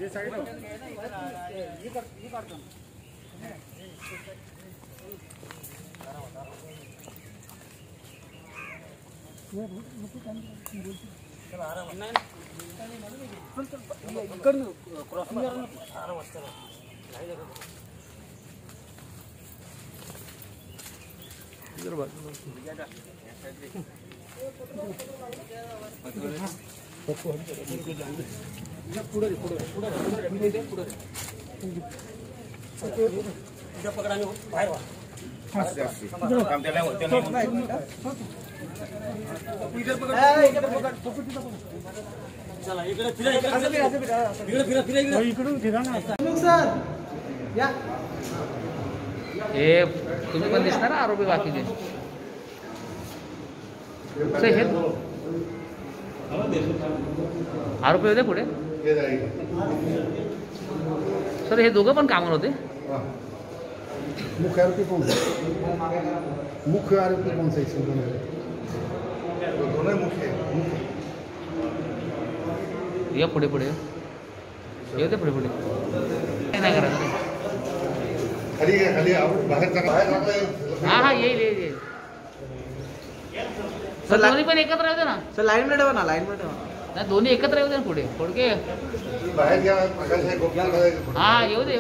हे तुम्ही पण दिसणार आरोपी बाकीचे हे आरोपी होते पुढे सर हे दोघं पण कामावर होते मुख्य आरोपी कौन मुख्य आरोपी कौन सा इसमें दोनों मुख्य या पुढे पुढे येऊ दे पुढे पुढे नाही करायचं खाली खाली बाहेर हाँ हाँ येईल सर दोन्ही पण एकत्र येऊ दे ना सर लाईन मध्ये ठेवा ना लाईन मध्ये ठेवा नाही दोन्ही एकत्र येऊ दे ना पुढे थोडके बाहेर घ्या हा येऊ दे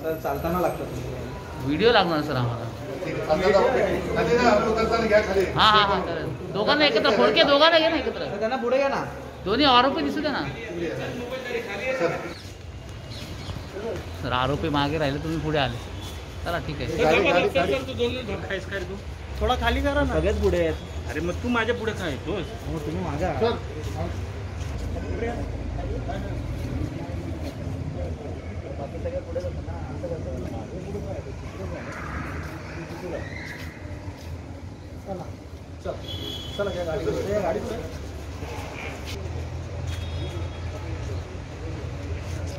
सर चालताना लागतं व्हिडिओ लागणार सर आम्हाला हा हा हा चालेल दोघांना एकत्र फोडके दोघांना घे ना एकत्र त्यांना पुढे घ्या ना दोन्ही आरोपी दिसू द्या ना सर आरोपी मागे राहिले तुम्ही पुढे आले चला ठीक आहे थोडा खाली करा ना सगळ्यात पुढे आहेत अरे मग तू माझ्या पुढे काय येतोस तुम्ही माझ्या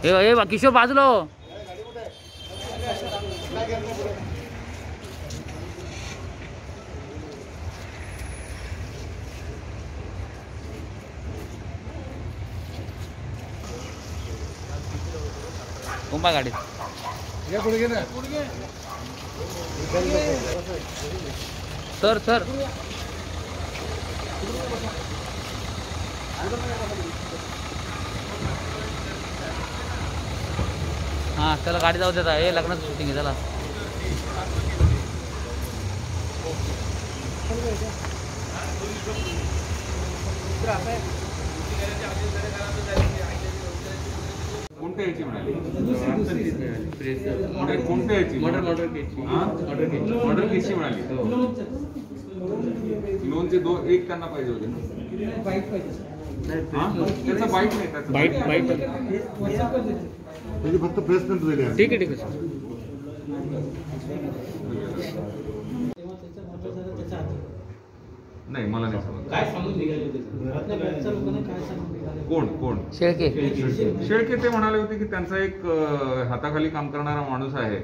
हे किशोर बाजूला हो. कुंभा गाडीत सर सर हाँ चला गाडी जाऊ देता हे लग्नाचं शूटिंग आहे चला कोणत्या याची म्हणाली कोणत्या याची ऑर्डर केसची म्हणाली लोनचे एक त्यांना पाहिजे होते त्याचा बाईट नाही त्याचा बाईट म्हणजे फक्त प्रेसमेंट दिले ठीक आहे सर नाही मला नाही समजलं काय सांगून निघाले कोण शेळके ते म्हणाले होते की त्यांचा एक हाताखाली काम करणारा माणूस आहे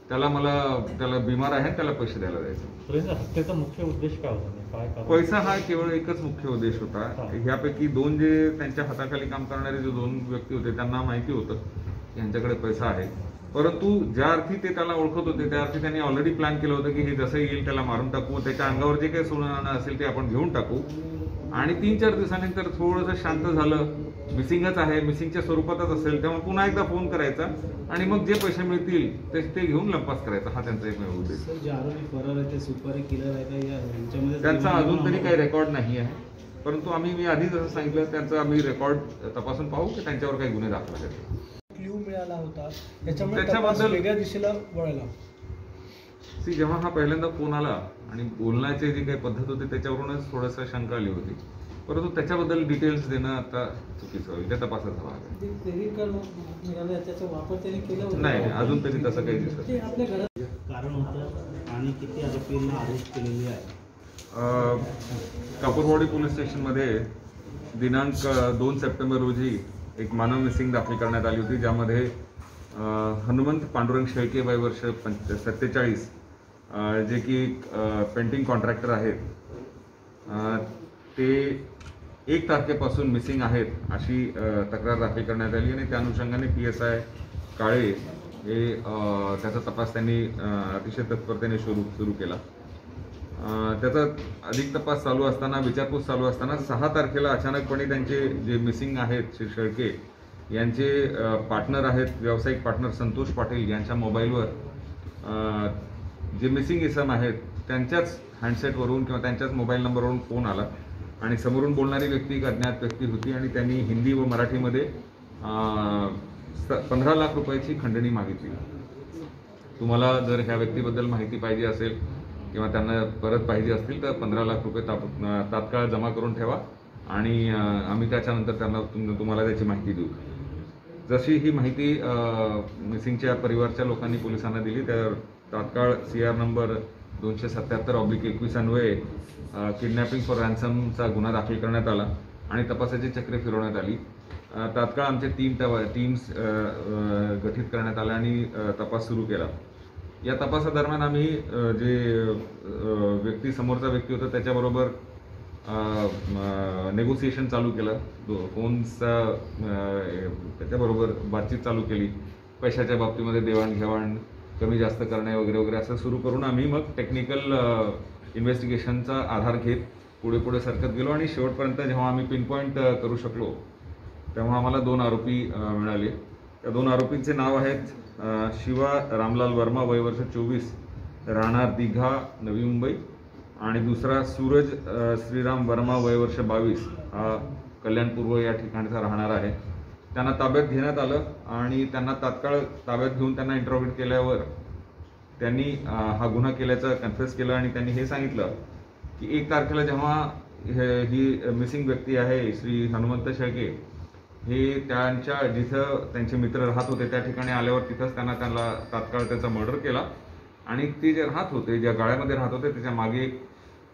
त्याला बिमार आहे त्याला पैसे द्यायला द्यायचे हत्येचा मुख्य उद्देश काय होता पैसा हा केवळ एकच मुख्य उद्देश होता ह्यापैकी दोन जे त्यांच्या हाताखाली काम करणारे जे दोन व्यक्ती होते त्यांना माहिती होतं यांच्याकडे पैसा आहे परंतु ज्या अर्थी ते त्याला ओळखत होते त्या अर्थी त्यांनी ऑलरेडी प्लॅन केलं होतं की हे जसं येईल त्याला मारून टाकू त्याच्या अंगावर जे काही सोनं असेल ते आपण घेऊन टाकू आणि 3-4 दिवसानंतर थोडंसं शांत झालं मिसिंगच आहे मिसिंगच्या स्वरूपातच असेल तेव्हा पुन्हा एकदा फोन करायचा आणि मग जे पैसे मिळतील ते घेऊन लंपास करायचा हा त्यांचा एकमेव उद्देश त्यांचा अजून तरी काही रेकॉर्ड नाही आहे परंतु मी आधी जसं सांगितलं त्यांचा आम्ही रेकॉर्ड तपासून पाहू की त्यांच्यावर काही गुन्हे दाखल आहेत क्ल्यू मिळाला होता त्याच्याबद्दल वेगळ्या दिशेला वळला जेव्हा हा पहिल्यांदा फोन आला आणि बोलण्याची जी काही पद्धत होती त्याच्यावरूनच थोडंसं शंका आली होती परंतु त्याच्याबद्दल डिटेल्स देणं आता चुकीचं होईल त्या तपासाचा भाग आहे नाही अजून तरी तसं काही दिसत कारण होतं आणि किती आरोपींना अरेस्ट केलेली आहे कापूरवाडी पोलीस स्टेशनमध्ये दिनांक 2 सप्टेंबर रोजी एक मानव मिसिंग दाखल करण्यात आली होती ज्यामध्ये हनुमंत पांडुरंग शेळके वय वर्ष 47 जे की पेंटिंग कॉन्ट्रॅक्टर आहेत ते 1 तारखेपासून मिसिंग आहेत अशी तक्रार दाखल करण्यात आली आणि त्या अनुषंगाने PSI काळे हे त्याचा तपास त्यांनी अतिशय तत्परतेने सुरू केला. त्याचा अधिक तपास चालू असताना, विचारपूस चालू असताना 6 तारखेला अचानकपणे त्यांचे जे मिसिंग आहेत श्री शेळके यांचे पार्टनर आहेत, व्यावसायिक पार्टनर संतोष पाटील यांच्या मोबाईलवर जे मिसिंग इसम आहेत त्यांच्याच हँडसेटवरून किंवा त्यांच्याच मोबाईल नंबरवरून फोन आला आणि समोरून बोलणारी व्यक्ती एक अज्ञात व्यक्ती होती आणि त्यांनी हिंदी व मराठीमध्ये 15 लाख रुपयाची खंडणी मागितली. तुम्हाला जर ह्या व्यक्तीबद्दल माहिती पाहिजे असेल किंवा त्यांना परत पाहिजे असतील तर 15 लाख रुपये तात्काळ जमा करून ठेवा आणि आम्ही त्याच्यानंतर तुम्हाला त्याची माहिती देऊ. जशी ही माहिती मिसिंगच्या परिवारच्या लोकांनी पोलिसांना दिली तर तात्काळ CR नंबर 277/21 अन्वये किडनॅपिंग फॉर रॅन्समचा गुन्हा दाखल करण्यात आला आणि तपासाची चक्रे फिरवण्यात आली. तात्काळ आमचे टीम्स गठीत करण्यात आल्या आणि तपास सुरू केला. या तपासादरम्यान आम्ही जे समोरचा व्यक्ती होता त्याच्याबरोबर नेगोसिएशन चालू केलं, फोनचा त्याच्याबरोबर बातचीत चालू केली, पैशाच्या बाबतीमध्ये देवाणघेवाण कमी जास्त करणे वगैरे वगैरे असं सुरू करून आम्ही मग टेक्निकल इन्व्हेस्टिगेशनचा आधार घेत पुढे सरकत गेलो आणि शेवटपर्यंत जेव्हा आम्ही पिनपॉईंट करू शकलो तेव्हा आम्हाला 2 आरोपी मिळाले. त्या 2 आरोपींचे नाव आहेत शिवा रामलाल वर्मा, वय वर्ष 24, राहणार दिघा, नवी मुंबई, आणि दुसरा सूरज श्रीराम वर्मा, वय वर्ष 22, हा कल्याणपूर्व या ठिकाणचा राहणार आहे. त्यांना ताब्यात घेण्यात आलं आणि त्यांना तात्काळ ताब्यात घेऊन त्यांना इंटरोगेट केल्यावर त्यांनी हा गुन्हा केल्याचं कन्फेस केलं आणि त्यांनी हे सांगितलं की 1 तारखेला जेव्हा ही मिसिंग व्यक्ती आहे श्री हनुमंत शेळके हे त्यांच्या जिथं त्यांचे मित्र राहत होते त्या ठिकाणी आल्यावर तिथंच त्यांना तात्काळ त्याचा मर्डर केला आणि ते जे राहत होते, ज्या गाळ्यामध्ये राहत होते त्याच्या मागे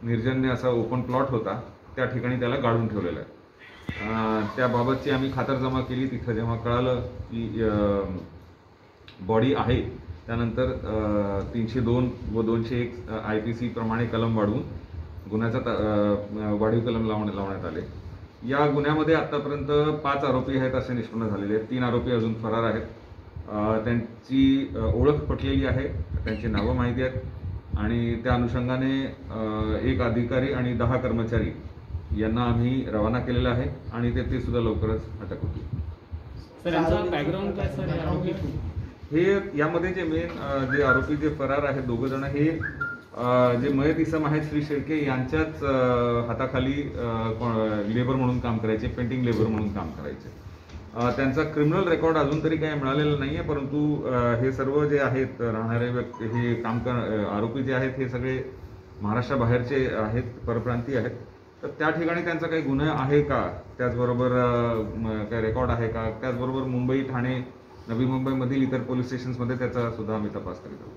निर्जन्य असा ओपन प्लॉट होता, त्या ठिकाणी त्याला गाडून ठेवलेलं आहे. त्याबाबतची आम्ही खातरजमा केली. तिथं जेव्हा कळालं की बॉडी आहे त्यानंतर 302 व 201 IPC प्रमाणे कलम वाढवून गुन्ह्याचा वाढीव कलम लावण्यात आले. या गुन्ह्यामध्ये आतापर्यंत 5 आरोपी आहेत असे निष्पन्न झालेले आहेत. 3 आरोपी अजून फरार आहेत. त्यांची ओळख पटलेली आहे, त्यांची नावं माहिती आहेत आणि त्या अनुषंगाने 1 अधिकारी आणि 10 कर्मचारी यांना आम्ही रवाना केलेलं आहे आणि ते सुद्धा लवकरच अटक होतील. सर यांचा बॅकग्राऊंड काय सर आरोपी? हे यामध्ये जे मेन जे आरोपी जे फरार आहेत 2 जण हे जे मयत इसम आहेत श्री शेळके यांच्याच हाताखाली लेबर म्हणून काम करायचे, पेंटिंग लेबर म्हणून काम करायचे. त्यांचा क्रिमिनल रेकॉर्ड अजून तरी काही मिळालेला नाही आहे, परंतु हे सर्व जे आहेत राहणारे व्यक्ती हे आरोपी जे आहेत हे सगळे महाराष्ट्राबाहेरचे आहेत, परप्रांतीय आहेत. तर त्या ठिकाणी त्यांचा काही गुन्हा आहे का, त्याचबरोबर काही रेकॉर्ड आहे का, त्याचबरोबर मुंबई, ठाणे, नवी मुंबईमधील इतर पोलीस स्टेशन्समध्ये त्याचा सुद्धा आम्ही तपास करीत आहोत.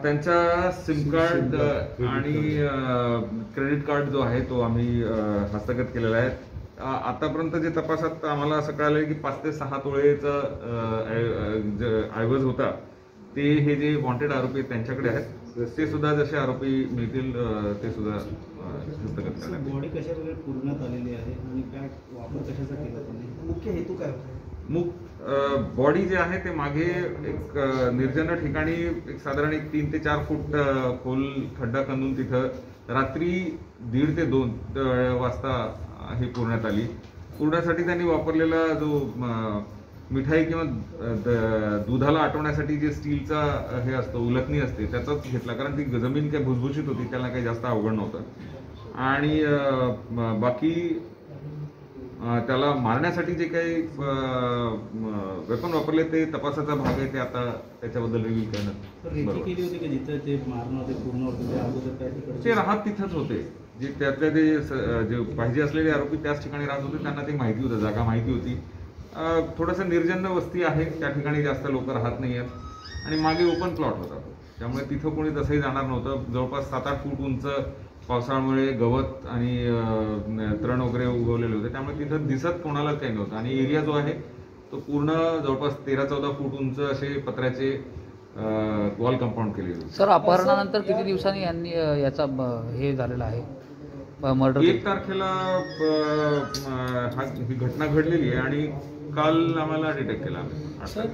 त्यांचा सिम कार्ड आणि क्रेडिट कार्ड जो आहे तो आम्ही हस्तगत केलेला आहे. आतापर्यंत जे तपासात आम्हाला असं कळालं की 5 ते 6 तोळेचा ऐवज होता ते हे जे वॉन्टेड आरोपी त्यांच्याकडे आहेत. ते सुद्धा जसे आरोपी मिळतील ते सुद्धा हस्तगत करण्यात. बॉडी कशा प्रकारे पूर्णात आलेली आहे आणि काय वापर कशाचा केला त्यांनी, मुख्य हेतू काय होता? बॉडी जे आहे ते मागे एक निर्जन ठिकाणी एक साधारण 3 ते 4 फूट खोल खड्डा खणून तिथं रात्री 1:30 ते 2 वाजता हे पुरण्यात आली. पुरण्यासाठी त्यांनी वापरलेला जो मिठाई किंवा दुधाला आटवण्यासाठी जे स्टीलचा हे असतं, उलथणी असते, त्याचाच घेतला, कारण ती जमीन काही भुसभुशीत होती, त्याला काही जास्त अवघड नव्हतं. आणि बाकी त्याला मारण्यासाठी जे काही वेपन वापरले ते तपासाचा भाग आहे, ते आता त्याच्याबद्दल रिव्हील करणं केली होती की जिथं ते मारणं होते पूर्ण होते अगोदर काय ते राहत तिथंच होते. जे त्यातले जे पाहिजे असलेले आरोपी त्याच ठिकाणी राहत होते, त्यांना ते माहिती होतं, जागा माहिती होती. थोडंसं निर्जन वस्ती आहे, त्या ठिकाणी जास्त लोक राहत नाही आहेत आणि मागे ओपन प्लॉट होता, त्यामुळे तिथं कोणी तसंही जाणार नव्हतं. जवळपास 7-8 फूट उंच पावसाळ्यामुळे गवत आणि तण वगैरे उगवलेले होते, त्यामुळे तिथं दिसत कोणालाच काही नव्हतं. आणि एरिया जो आहे तो पूर्ण जवळपास 13-14 फूट उंच असे पत्र्याचे वॉल कंपाऊंड केलेले होते. सर अपहरणानंतर किती दिवसांनी यांनी याचा हे झालेला आहे? मर्डर 1 तारखेला ही घटना घडलेली आहे आणि काल आम्हाला डिटेक्ट केला आम्ही. सर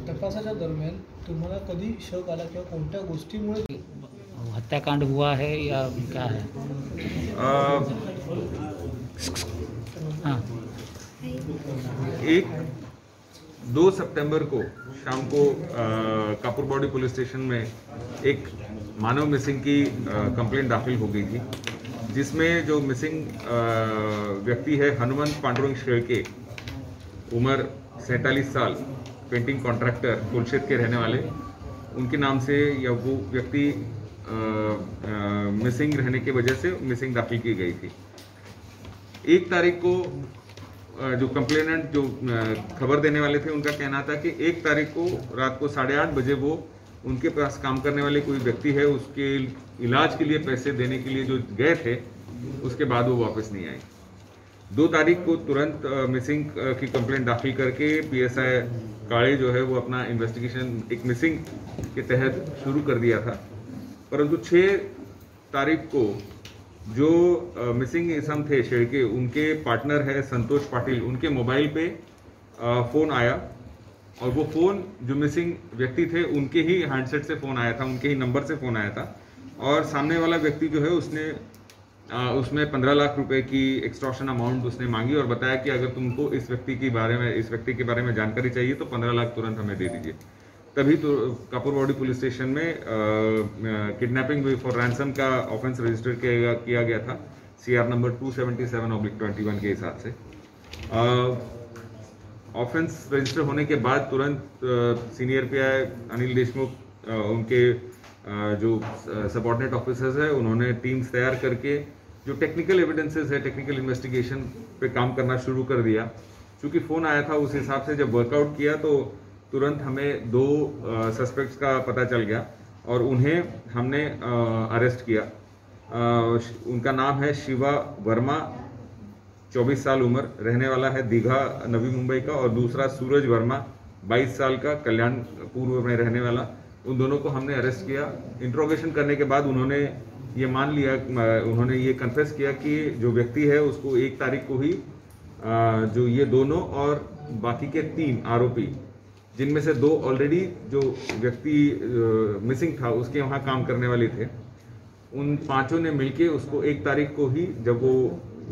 तपासाच्या दरम्यान तुम्हाला कधी शक आला किंवा कोणत्या गोष्टीमुळे हत्याकांड हुआ है या क्या है? हाँ 2 सितंबर को शाम को कापुरबाड़ी पुलिस स्टेशन में एक मानव मिसिंग की कंप्लेंट दाखिल हो गई थी, जिसमें जो मिसिंग व्यक्ति है हनुमंत पांडुरंग शेळके, उम्र 47 साल, पेंटिंग कॉन्ट्रैक्टर, कुलशेत के रहने वाले, उनके नाम से या वो व्यक्ति मिसिंग रहने की वजह से मिसिंग दाखिल की गई थी। 1 तारीख को जो कंप्लेनेंट जो खबर देने वाले थे उनका कहना था कि 1 तारीख को रात को 8:30 बजे वो उनके पास काम करने वाले कोई व्यक्ति है उसके इलाज के लिए पैसे देने के लिए जो गए थे, उसके बाद वो वापस नहीं आए। 2 तारीख को तुरंत मिसिंग की कंप्लेंट दाखिल करके PSI काळे जो है वो अपना इन्वेस्टिगेशन एक मिसिंग के तहत शुरू कर दिया था, परंतु 6 तारीख को जो मिसिंग इसम थे शेळके, उनके पार्टनर है संतोष पाटिल, उनके मोबाइल पे फ़ोन आया और वो फ़ोन जो मिसिंग व्यक्ति थे उनके ही हैंडसेट से फ़ोन आया था, उनके ही नंबर से फ़ोन आया था और सामने वाला व्यक्ति जो है उसने उसमें 15 लाख रुपए की एक्सटॉर्शन अमाउंट उसने मांगी और बताया कि अगर तुमको इस व्यक्ति के बारे में जानकारी चाहिए तो 15 लाख तुरंत हमें दे दीजिए। तभी तो कापुरबाड़ी पुलिस स्टेशन में किडनैपिंग फॉर रैंसम का ऑफेंस रजिस्टर किया गया था CR नंबर 277/21 के हिसाब से। ऑफेंस रजिस्टर होने के बाद तुरंत सीनियर PI अनिल देशमुख उनके जो सबऑर्डिनेट ऑफिसर्स है उन्होंने टीम्स तैयार करके जो टेक्निकल एविडेंसेस है, टेक्निकल इन्वेस्टिगेशन पे काम करना शुरू कर दिया। चूँकि फ़ोन आया था उस हिसाब से जब वर्कआउट किया तो तुरंत हमें 2 सस्पेक्ट्स का पता चल गया और उन्हें हमने अरेस्ट किया। उनका नाम है शिवा वर्मा, 24 साल उम्र, रहने वाला है दीघा नवी मुंबई का, और दूसरा सूरज वर्मा, 22 साल का, कल्याण पूर्व में रहने वाला। उन दोनों को हमने अरेस्ट किया। इंट्रोगेशन करने के बाद उन्होंने ये मान लिया, उन्होंने ये कन्फेस किया कि जो व्यक्ति है उसको 1 तारीख को ही जो ये दोनों और बाकी के 3 आरोपी, जिनमें से 2 ऑलरेडी जो व्यक्ति मिसिंग था उसके वहाँ काम करने वाले थे, उन 5 ने मिलके उसको 1 तारीख को ही जब वो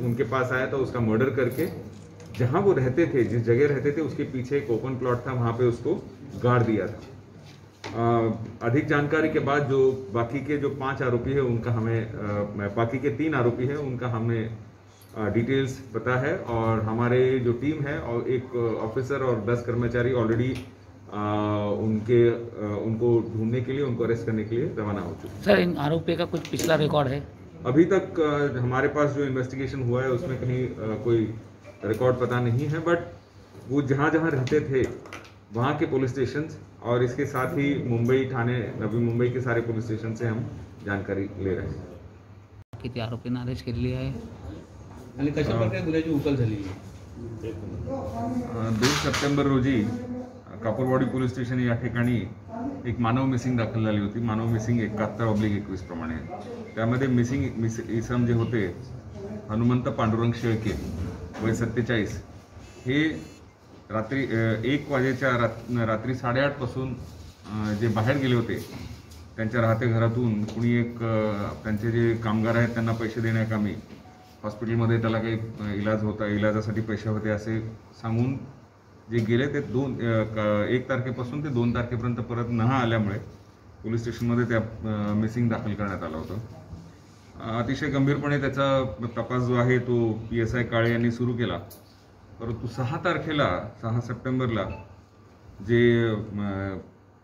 उनके पास आया था उसका मर्डर करके जहाँ वो रहते थे, जिस जगह रहते थे उसके पीछे एक ओपन प्लॉट था, वहाँ पे उसको गाड़ दिया था। अधिक जानकारी के बाद जो बाकी के जो 5 आरोपी है उनका हमें बाकी के 3 आरोपी है उनका हमें डिटेल्स पता है और हमारे जो टीम है और एक ऑफिसर और 10 कर्मचारी ऑलरेडी उनको ढूंढने के लिए, उनको अरेस्ट करने के लिए रवाना हो चुके हैं। सर इन आरोपी का कुछ पिछला रिकॉर्ड है? अभी तक हमारे पास जो इन्वेस्टिगेशन हुआ है उसमें कहीं कोई रिकॉर्ड पता नहीं है, बट वो जहाँ जहाँ रहते थे वहाँ के पुलिस स्टेशन और इसके साथ ही मुंबई, ठाणे, नवी मुंबई के सारे पुलिस स्टेशन से हम जानकारी ले रहे हैं। किती आरोपींना अरेस्ट केलेली आहे आणि कशा प्रकारे गुन्ह्याची उकल झालेली आहे? 2 सप्टेंबर रोजी कापुरबाड़ी पुलिस स्टेशन या ठिकाणी एक मानव मिसिंग दाखल झाली होती। मानव मिसिंग 71/21 प्रमाणे। त्यामध्ये मिसिंग इसम जे होते हनुमंत पांडुरंग शेळके, वय 47, हे रात्री 1 वाजेच्या रात्री 8:30 पासून जे बाहेर गेले होते त्यांच्या राहते घरातून कुणी एक त्यांचे जे कामगार आहेत त्यांना पैसे देण्याकामी हॉस्पिटलमध्ये त्याला काही इलाजासाठी पैसे होते असे सांगून जे गेले ते 1 तारखेपासून ते 2 तारखेपर्यंत परत न आल्यामुळे पोलीस स्टेशनमध्ये त्या मिसिंग दाखल करण्यात आलं होतं। अतिशय गंभीरपणे त्याचा तपास जो आहे तो PSI काळे यांनी सुरू केला, परंतु 6 सप्टेंबरला जे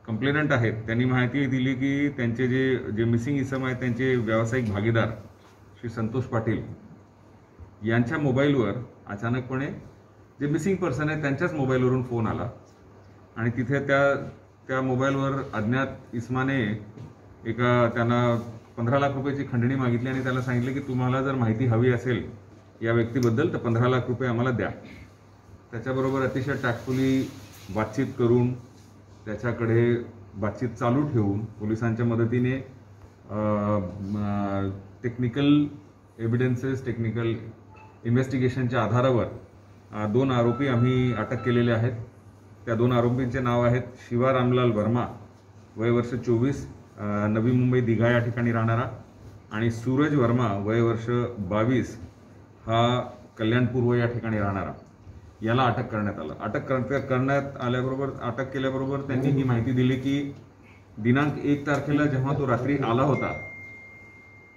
कंप्लेनंट आहेत त्यांनी माहिती दिली की त्यांचे जे मिसिंग इसम आहेत त्यांचे व्यावसायिक भागीदार श्री संतोष पाटील यांच्या मोबाईलवर अचानकपणे जे मिसिंग पर्सन आहे त्यांच्याच मोबाईलवरून फोन आला आणि तिथे त्या मोबाईलवर अज्ञात इसमाने त्यांना 15 लाख रुपयाची खंडणी मागितली आणि त्याला सांगितले की तुम्हाला जर माहिती हवी असेल या व्यक्तीबद्दल तर 15 लाख रुपये आम्हाला द्या। त्याच्याबरोबर अतिशय टॅक्टफुली बातचीत करून त्याच्याकडे बातचीत चालू ठेवून पोलिसांच्या मदतीने टेक्निकल एव्हिडन्सेस टेक्निकल इन्व्हेस्टिगेशनच्या आधारावर 2 आरोपी आम्ही अटक केलेले आहेत. त्या 2 आरोपींचे नाव आहेत शिवा रामलाल वर्मा, वय वर्ष 24, नवी मुंबई दिघा या ठिकाणी राहणारा, आणि सूरज वर्मा, वय वर्ष 22, हा कल्याण पूर्व या ठिकाणी राहणारा. याला अटक करण्यात आलं. अटक केल्याबरोबर त्यांनी ही माहिती दिली की दिनांक 1 तारखेला जेव्हा तो रात्री आला होता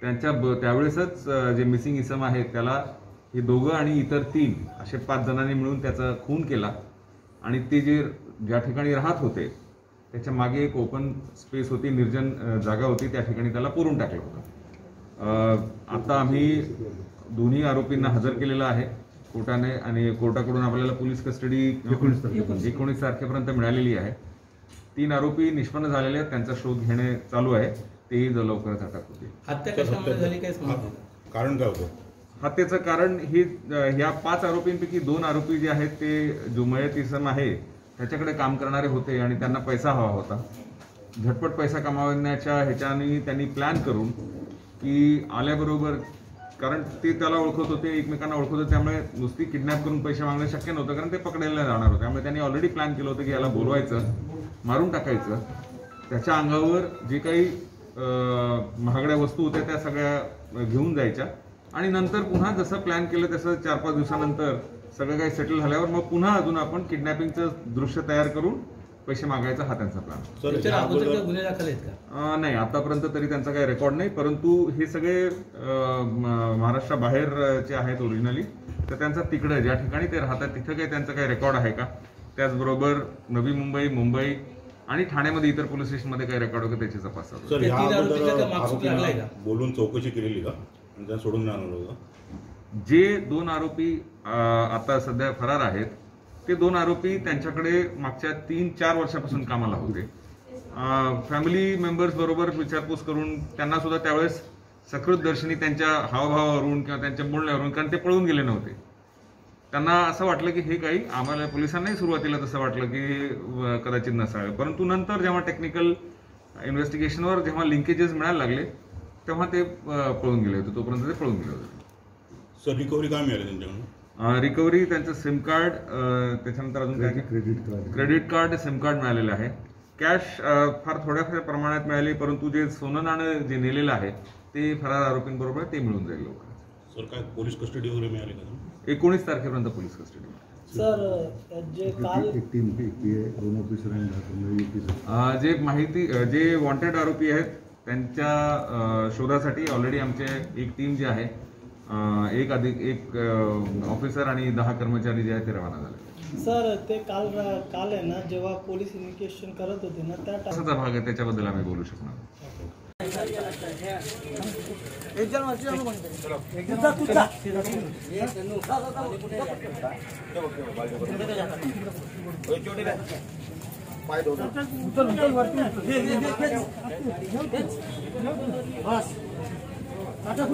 त्यावेळेसच जे मिसिंग इसम आहे त्याला हे दोघं आणि इतर 3 असे 5 जणांनी मिळून त्याचा खून केला, आणि ते ज्या ठिकाणी राहत होते त्याच्या मागे एक ओपन स्पेस होती, निर्जन जागा होती, त्या ठिकाणी त्याला पुरून टाकलं होतं. आता आम्ही दोन्ही आरोपींना हजर केलेलं आहे कोर्टाने, आणि कोर्टाकडून आपल्याला पोलीस कस्टडी 19 तारखेपर्यंत मिळालेली आहे. 3 आरोपी निष्पन्न झालेले आहेत, त्यांचा शोध घेणे चालू आहे, तेही लवकरच अटक होतील. हत्या कशामुळे झाली काय समजलं? कारण काय होतं? हत्येचं कारण हे ह्या 5 आरोपींपैकी 2 आरोपी जे आहेत ते जो मयत इसम आहे त्याच्याकडे काम करणारे होते आणि त्यांना पैसा हवा होता. झटपट पैसा कमावण्याच्या ह्याच्याने त्यांनी प्लॅन करून की आल्याबरोबर, कारण ते त्याला ओळखत होते, एकमेकांना ओळखत होते, त्यामुळे नुसती किडनॅप करून पैसे मागणं शक्य नव्हतं, कारण ते पकडायला जाणार होते. त्यामुळे त्यांनी ऑलरेडी प्लॅन केलं होतं की याला बोलवायचं, मारून टाकायचं, त्याच्या अंगावर जे काही महागड्या वस्तू होत्या त्या सगळ्या घेऊन जायच्या, आणि नंतर पुन्हा जसं प्लॅन केलं तसं 4-5 दिवसानंतर सगळं काही सेटल झाल्यावर मग पुन्हा अजून आपण किडनॅपिंगचं दृश्य तयार करून पैसे मागायचा हा त्यांचा प्लॅन. गुन्हे दाखल आहेत का? नाही, आतापर्यंत तरी त्यांचा काही रेकॉर्ड नाही, परंतु हे सगळे महाराष्ट्राबाहेरचे आहेत ओरिजिनली, तर त्यांचा तिकडे ज्या ठिकाणी ते राहतात तिथं काही त्यांचा काही रेकॉर्ड आहे का, त्याचबरोबर नवी मुंबई, मुंबई आणि ठाण्यामध्ये इतर पोलीस स्टेशनमध्ये काही रेकॉर्ड होते त्याची तपास चालू आहे. सर, ह्या अगोदर आरोपींना बोलून चौकशी केलेली का आणि त्यांना सोडून नाही आणलं होतं? जे 2 आरोपी आता सध्या फरार आहेत ते 2 आरोपी त्यांच्याकडे मागच्या 3-4 वर्षापासून कामाला होते. फॅमिली मेंबर्स बरोबर विचारपूस करून त्यांना सुद्धा त्यावेळेस सकृत दर्शनी त्यांच्या हावभावावरून किंवा त्यांच्या बोलण्यावरून, कारण ते पळून गेले नव्हते, त्यांना असं वाटलं की हे काही आम्हाला पोलिसांनाही सुरुवातीला तसं वाटलं की कदाचित नसावे, परंतु नंतर जेव्हा टेक्निकल इन्व्हेस्टिगेशनवर जेव्हा लिंकेजेस मिळायला लागले तेव्हा ते पळून गेले होते, तोपर्यंत ते पळून गेले होते. सर, रिकव्हरी काय मिळाली त्यांच्याकडून? रिकव्हरी त्यांचं सिम कार्ड, त्याच्यानंतर अजून काय क्रेडिट कार्ड, सिम कार्ड मिळालेलं आहे. कॅश फार थोड्याफार प्रमाणात मिळाली, परंतु जे सोनं नाणं जे नेलेलं आहे ते फरार आरोपींबरोबर ते मिळून जाईल लवकर. सर, काय पोलीस कस्टडी वगैरे मिळाली का? 19 तारखेपर्यंत पोलीस कस्टडी. सर, जे काल जे वॉन्टेड आरोपी आहेत त्यांच्या शोधासाठी ऑलरेडी आमचे एक टीम जी आहे, एक ऑफिसर आणि 10 कर्मचारी जे आहेत ते रवाना झाले. सर, ते काल आहे ना, जेव्हा पोलीस इन्व्हेस्टिगेशन करत होते ना त्या असाचा भाग आहे, त्याच्याबद्दल आम्ही बोलू शकणार. टाटा